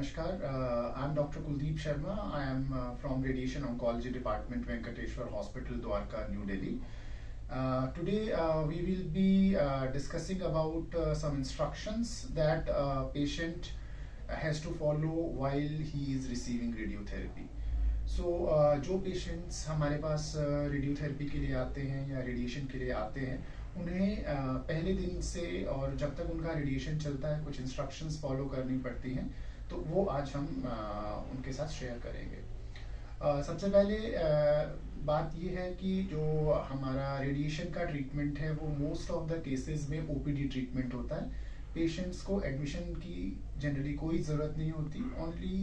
Namaskar. I'm Dr. Kuldeep Sharma. I am from Radiation Oncology Department, Venkateshwar Hospital, Dwarka, New Delhi. Today we will be discussing about some instructions that a patient has to follow while he is receiving radiotherapy. जो patients हमारे पास radiotherapy के लिए आते हैं या radiation के लिए आते हैं, उन्हें पहले दिन से और जब तक उनका रेडिएशन चलता है कुछ इंस्ट्रक्शंस फॉलो करनी पड़ती हैं, तो वो आज हम उनके साथ शेयर करेंगे। सबसे पहले बात ये है कि जो हमारा रेडिएशन का ट्रीटमेंट है वो मोस्ट ऑफ द केसेस में ओपीडी ट्रीटमेंट होता है। पेशेंट्स को एडमिशन की जनरली कोई ज़रूरत नहीं होती। Only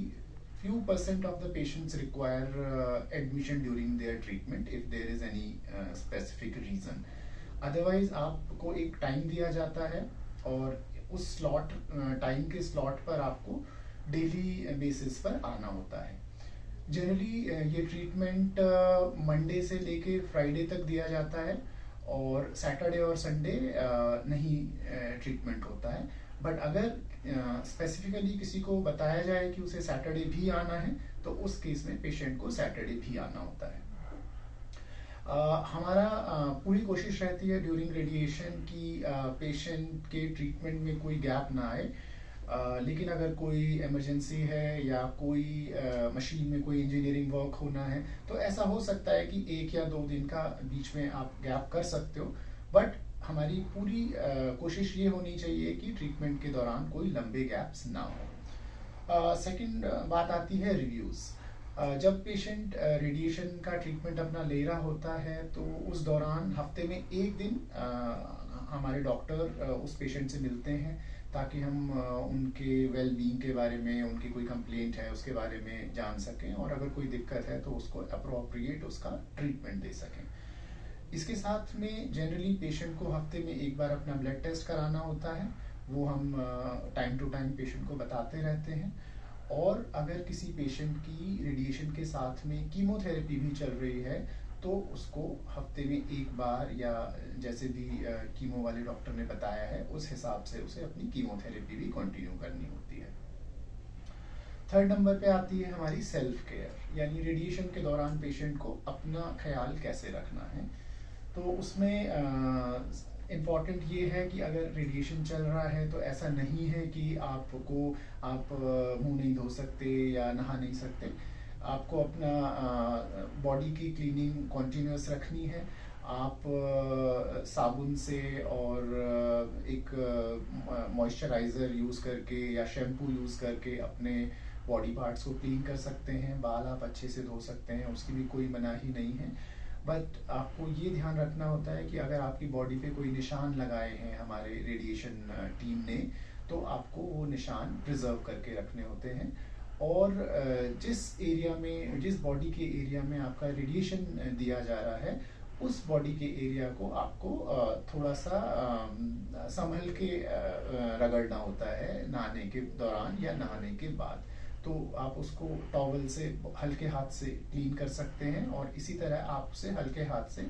few percent of the patients require admission during their treatment if there is any specific reason. Otherwise आपको एक टाइम दिया जाता है और उस स्लॉट टाइम के स्लॉट पर आपको डेली बेसिस पर आना होता है। जनरली ये ट्रीटमेंट मंडे से लेके फ्राइडे तक दिया जाता है और सैटरडे और संडे नहीं ट्रीटमेंट होता है। बट अगर स्पेसिफिकली किसी को बताया जाए कि उसे सैटरडे भी आना है, तो उस केस में पेशेंट को सैटरडे भी आना होता है। हमारा पूरी कोशिश रहती है ड्यूरिंग रेडिएशन कि पेशेंट के ट्रीटमेंट में कोई गैप ना आए। लेकिन अगर कोई इमरजेंसी है या कोई मशीन में कोई इंजीनियरिंग वर्क होना है, तो ऐसा हो सकता है कि 1 या 2 दिन का बीच में आप गैप कर सकते हो। बट हमारी पूरी कोशिश ये होनी चाहिए कि ट्रीटमेंट के दौरान कोई लंबे गैप्स ना हो। सेकंड बात आती है रिव्यूज़। जब पेशेंट रेडिएशन का ट्रीटमेंट अपना ले रहा होता है, तो उस दौरान हफ्ते में 1 दिन हमारे डॉक्टर उस पेशेंट से मिलते हैं ताकि हम उनके वेल बीइंग के बारे में, उनकी कोई कंप्लेंट है उसके बारे में जान सकें और अगर कोई दिक्कत है तो उसको अप्रोप्रिएट उसका ट्रीटमेंट दे सकें। इसके साथ में जनरली पेशेंट को हफ्ते में 1 बार अपना ब्लड टेस्ट कराना होता है। वो हम टाइम टू टाइम पेशेंट को बताते रहते हैं। और अगर किसी पेशेंट की रेडिएशन के साथ में कीमोथेरेपी भी चल रही है, तो उसको हफ्ते में 1 बार या जैसे भी कीमो वाले डॉक्टर ने बताया है उस हिसाब से उसे अपनी कीमोथेरेपी भी कंटिन्यू करनी होती है। थर्ड नंबर पे आती है हमारी सेल्फ केयर, यानी रेडिएशन के दौरान पेशेंट को अपना ख्याल कैसे रखना है। तो उसमें इम्पॉर्टेंट ये है कि अगर रेडिएशन चल रहा है तो ऐसा नहीं है कि आप मुंह नहीं धो सकते या नहा नहीं सकते। आपको अपना बॉडी की क्लीनिंग कॉन्टिन्यूस रखनी है। आप साबुन से और एक मॉइस्चराइज़र यूज़ करके या शैम्पू यूज़ करके अपने बॉडी पार्ट्स को क्लीन कर सकते हैं। बाल आप अच्छे से धो सकते हैं, उसकी भी कोई मनाही नहीं है। बट आपको ये ध्यान रखना होता है कि अगर आपकी बॉडी पे कोई निशान लगाए हैं हमारे रेडिएशन टीम ने, तो आपको वो निशान प्रिजर्व करके रखने होते हैं। और जिस बॉडी के एरिया में आपका रेडिएशन दिया जा रहा है, उस बॉडी के एरिया को आपको थोड़ा सा संभल के रगड़ना होता है नहाने के दौरान या नहाने के बाद। तो आप उसको टॉवल से हल्के हाथ से क्लीन कर सकते हैं और इसी तरह आप उसे हल्के हाथ से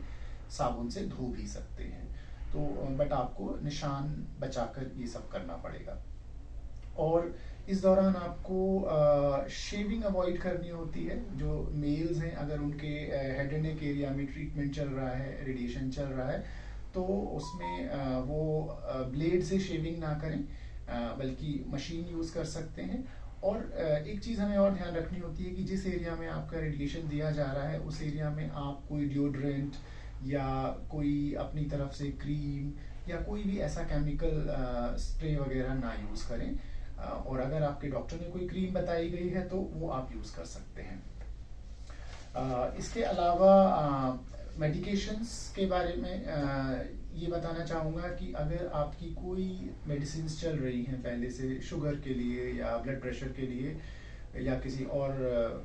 साबुन से धो भी सकते हैं। तो बट आपको निशान बचाकर ये सब करना पड़ेगा। और इस दौरान आपको शेविंग अवॉइड करनी होती है। जो मेल्स हैं, अगर उनके हेड एंड नेक एरिया में ट्रीटमेंट चल रहा है, रेडिएशन चल रहा है, तो उसमें वो ब्लेड से शेविंग ना करें, बल्कि मशीन यूज़ कर सकते हैं। और एक चीज़ हमें और ध्यान रखनी होती है कि जिस एरिया में आपका रेडिएशन दिया जा रहा है, उस एरिया में आप कोई डिओड्रेंट या कोई अपनी तरफ से क्रीम या कोई भी ऐसा केमिकल स्प्रे वगैरह ना यूज़ करें। और अगर आपके डॉक्टर ने कोई क्रीम बताई गई है तो वो आप यूज़ कर सकते हैं। इसके अलावा मेडिकेशंस के बारे में ये बताना चाहूँगा कि अगर आपकी कोई मेडिसिन्स चल रही हैं पहले से, शुगर के लिए या ब्लड प्रेशर के लिए या किसी और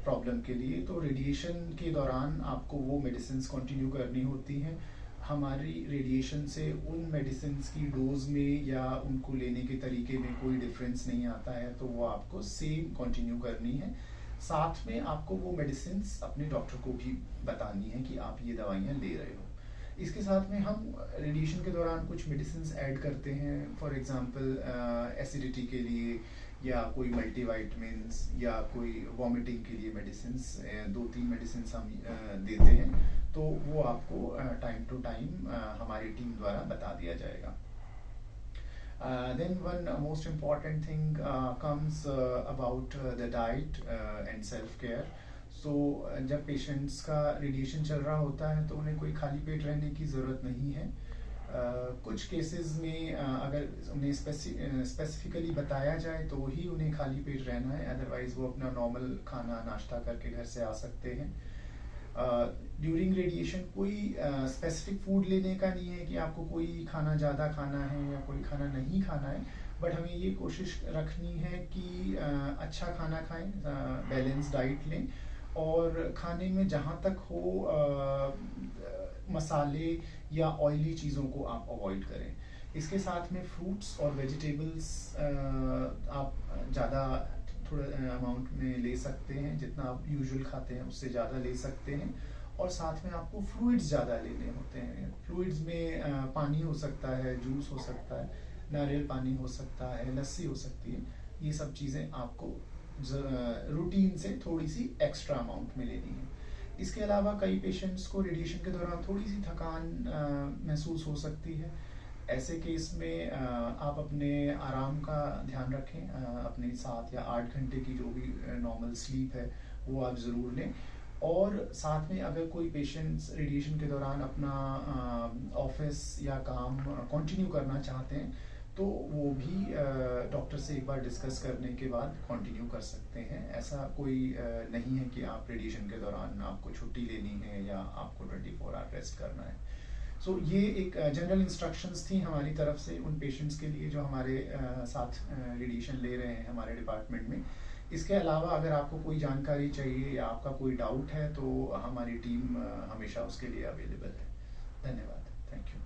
प्रॉब्लम के लिए, तो रेडिएशन के दौरान आपको वो मेडिसिन्स कंटिन्यू करनी होती हैं। हमारी रेडिएशन से उन मेडिसिन्स की डोज में या उनको लेने के तरीके में कोई डिफरेंस नहीं आता है, तो वो आपको सेम कंटिन्यू करनी है। साथ में आपको वो मेडिसिन्स अपने डॉक्टर को भी बतानी है कि आप ये दवाइयाँ ले रहे हो। इसके साथ में हम रेडिएशन के दौरान कुछ मेडिसिन ऐड करते हैं, फॉर एग्जांपल एसिडिटी के लिए या कोई मल्टीवाइटमिन्स या कोई वॉमिटिंग के लिए मेडिसिन, 2-3 मेडिसिन हम देते हैं, तो वो आपको टाइम टू टाइम हमारी टीम द्वारा बता दिया जाएगा. Then one most important thing comes about the diet and self care. So जब पेशेंट्स का रेडिएशन चल रहा होता है तो उन्हें कोई खाली पेट रहने की ज़रूरत नहीं है. कुछ केसेस में अगर उन्हें स्पेसिफिकली बताया जाए तो ही उन्हें खाली पेट रहना है, अदरवाइज वो अपना नॉर्मल खाना नाश्ता करके घर से आ सकते हैं. ड्यूरिंग रेडिएशन कोई स्पेसिफिक फूड लेने का नहीं है कि आपको कोई खाना ज़्यादा खाना है या कोई खाना नहीं खाना है, बट हमें ये कोशिश रखनी है कि अच्छा खाना खाएं, बैलेंस डाइट लें, और खाने में जहाँ तक हो मसाले या ऑयली चीज़ों को आप अवॉइड करें. इसके साथ में फ्रूट्स और वेजिटेबल्स आप ज़्यादा थोड़ा अमाउंट में ले सकते हैं, जितना आप यूजुअल खाते हैं उससे ज़्यादा ले सकते हैं. और साथ में आपको फ्लूइड्स ज़्यादा लेने होते हैं. फ्लूइड्स में पानी हो सकता है, जूस हो सकता है, नारियल पानी हो सकता है, लस्सी हो सकती है. ये सब चीज़ें आपको रूटीन से थोड़ी सी एक्स्ट्रा अमाउंट में लेनी है. इसके अलावा कई पेशेंट्स को रेडिएशन के दौरान थोड़ी सी थकान महसूस हो सकती है. ऐसे केस में आप अपने आराम का ध्यान रखें. अपने 7 या 8 घंटे की जो भी नॉर्मल स्लीप है वो आप ज़रूर लें. और साथ में अगर कोई पेशेंट्स रेडिएशन के दौरान अपना ऑफिस या काम कंटिन्यू करना चाहते हैं तो वो भी डॉक्टर से एक बार डिस्कस करने के बाद कंटिन्यू कर सकते हैं. ऐसा कोई नहीं है कि आप रेडिएशन के दौरान आपको छुट्टी लेनी है या आपको 24 आवर रेस्ट करना है. सो ये एक जनरल इंस्ट्रक्शंस थी हमारी तरफ से उन पेशेंट्स के लिए जो हमारे साथ रेडिएशन ले रहे हैं हमारे डिपार्टमेंट में. इसके अलावा अगर आपको कोई जानकारी चाहिए या आपका कोई डाउट है तो हमारी टीम हमेशा उसके लिए अवेलेबल है. धन्यवाद. Thank you.